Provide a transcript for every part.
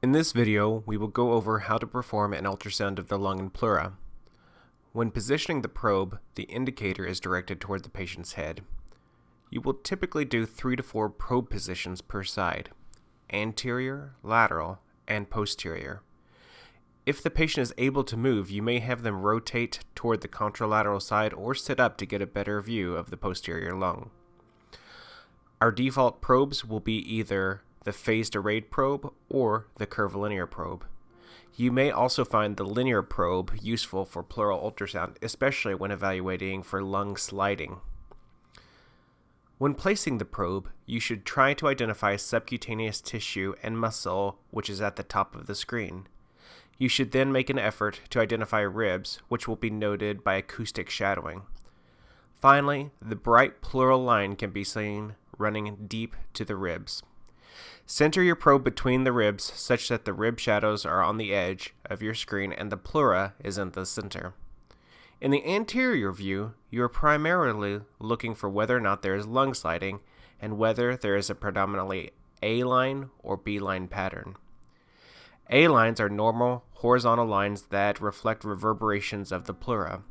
In this video, we will go over how to perform an ultrasound of the lung and pleura. When positioning the probe, the indicator is directed toward the patient's head. You will typically do 3 to 4 probe positions per side: anterior, lateral, and posterior. If the patient is able to move, you may have them rotate toward the contralateral side or sit up to get a better view of the posterior lung. Our default probes will be either the phased arrayed probe or the curvilinear probe. You may also find the linear probe useful for pleural ultrasound, especially when evaluating for lung sliding. When placing the probe, you should try to identify subcutaneous tissue and muscle which is at the top of the screen. You should then make an effort to identify ribs, which will be noted by acoustic shadowing. Finally, the bright pleural line can be seen running deep to the ribs. Center your probe between the ribs such that the rib shadows are on the edge of your screen and the pleura is in the center. In the anterior view, you are primarily looking for whether or not there is lung sliding and whether there is a predominantly A-line or B-line pattern. A-lines are normal horizontal lines that reflect reverberations of the pleura.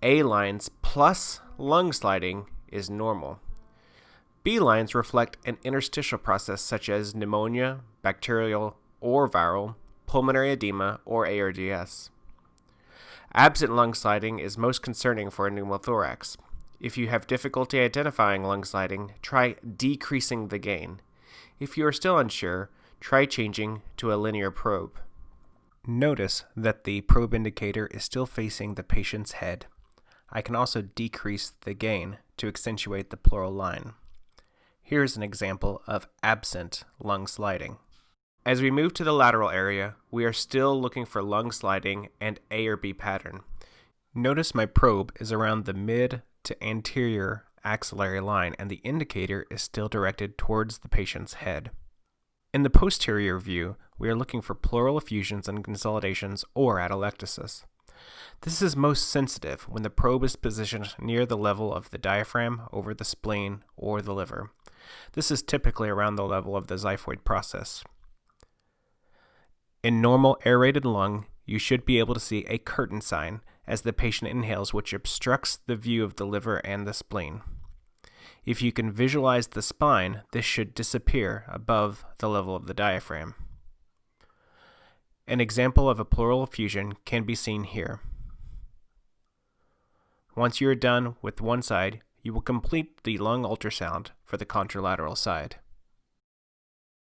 A-lines plus lung sliding is normal. B-lines reflect an interstitial process such as pneumonia, bacterial or viral, pulmonary edema, or ARDS. Absent lung sliding is most concerning for a pneumothorax. If you have difficulty identifying lung sliding, try decreasing the gain. If you are still unsure, try changing to a linear probe. Notice that the probe indicator is still facing the patient's head. I can also decrease the gain to accentuate the pleural line. Here's an example of absent lung sliding. As we move to the lateral area, we are still looking for lung sliding and A or B pattern. Notice my probe is around the mid to anterior axillary line and the indicator is still directed towards the patient's head. In the posterior view, we are looking for pleural effusions and consolidations or atelectasis. This is most sensitive when the probe is positioned near the level of the diaphragm, over the spleen, or the liver. This is typically around the level of the xiphoid process. In normal aerated lung, you should be able to see a curtain sign as the patient inhales, which obstructs the view of the liver and the spleen. If you can visualize the spine, this should disappear above the level of the diaphragm. An example of a pleural effusion can be seen here. Once you are done with one side, you will complete the lung ultrasound for the contralateral side.